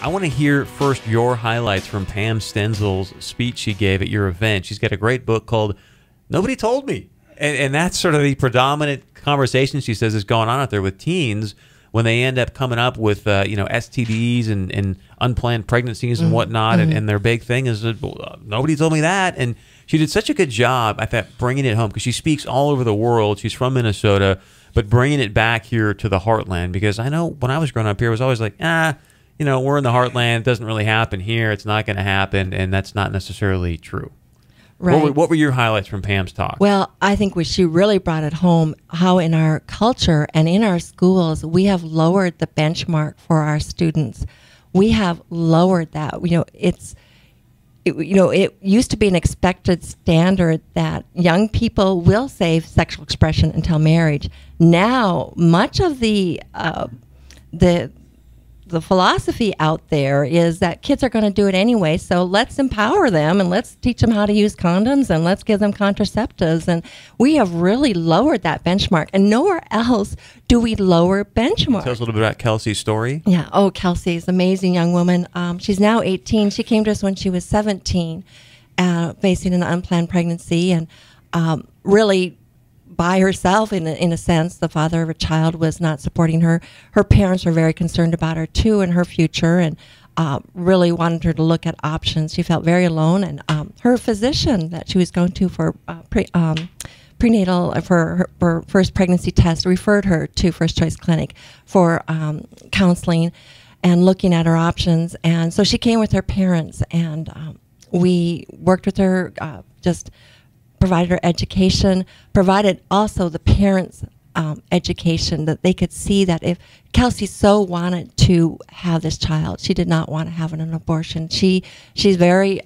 I want to hear first your highlights from Pam Stenzel's speech she gave at your event. She's got a great book called Nobody Told Me. And that's sort of the predominant conversation she says is going on out there with teens when they end up coming up with STDs and unplanned pregnancies and whatnot. And their big thing is, nobody told me that. And she did such a good job, I thought, bringing it home because she speaks all over the world. She's from Minnesota, but bringing it back here to the heartland, because I know when I was growing up here, it was always like, we're in the heartland. It doesn't really happen here. It's not going to happen. And that's not necessarily true. Right. What were your highlights from Pam's talk? Well, I think she really brought it home how in our culture and in our schools, we have lowered the benchmark for our students. We have lowered that. It used to be an expected standard that young people will save sexual expression until marriage. Now, much of the philosophy out there is that kids are going to do it anyway, so let's empower them and let's teach them how to use condoms and let's give them contraceptives. And we have really lowered that benchmark, and nowhere else do we lower benchmarks. Tell us a little bit about Kelsey's story. Yeah. Oh, Kelsey's an amazing young woman. She's now 18. She came to us when she was 17, facing an unplanned pregnancy, and really by herself, in a sense. The father of her child was not supporting her. Her parents were very concerned about her too and her future, and really wanted her to look at options. She felt very alone, and her physician that she was going to for prenatal for her first pregnancy test referred her to First Choice Clinic for counseling and looking at her options. And so she came with her parents, and we worked with her, just provided her education, provided also the parents education, that they could see that if Kelsey so wanted to have this child, she did not want to have an abortion. She's very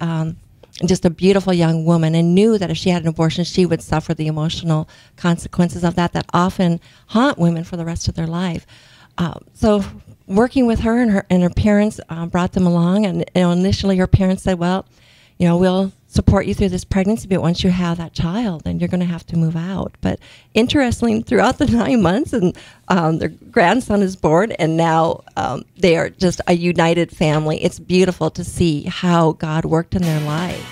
just a beautiful young woman, and knew that if she had an abortion, she would suffer the emotional consequences of that often haunt women for the rest of their life. So working with her and her parents brought them along, and initially her parents said, well, we'll support you through this pregnancy, but once you have that child, then you're going to have to move out. But interestingly, throughout the 9 months, and their grandson is born, and now they are just a united family. It's beautiful to see how God worked in their life.